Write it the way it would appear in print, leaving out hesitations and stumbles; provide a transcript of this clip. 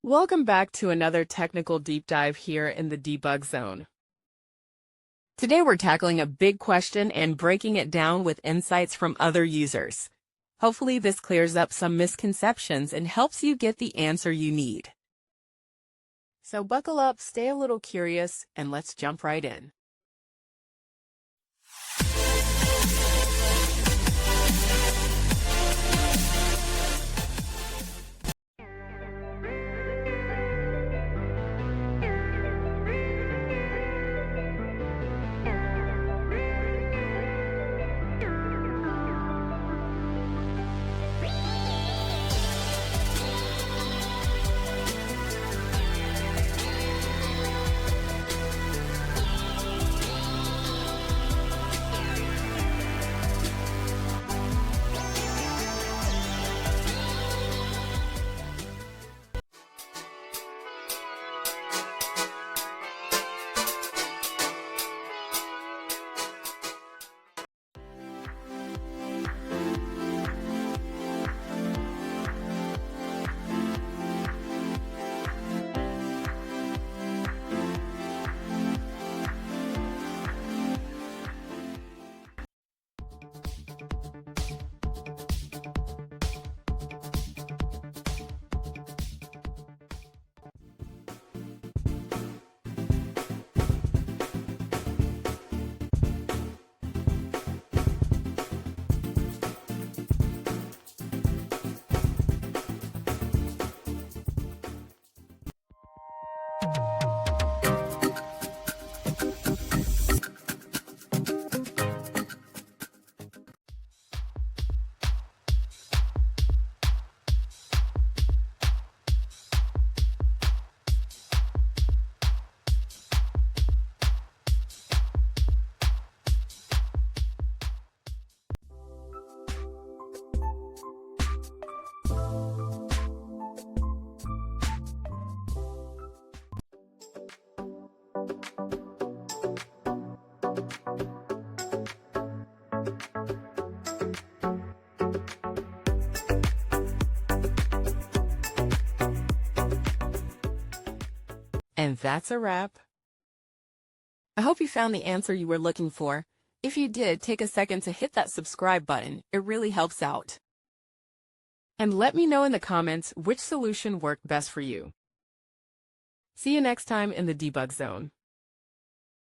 Welcome back to another technical deep dive here in the debug zone. Today we're tackling a big question and breaking it down with insights from other users. Hopefully this clears up some misconceptions and helps you get the answer you need. So buckle up, stay a little curious, and let's jump right in. And that's a wrap. I hope you found the answer you were looking for. If you did, take a second to hit that subscribe button. It really helps out. And let me know in the comments which solution worked best for you. See you next time in the debug zone.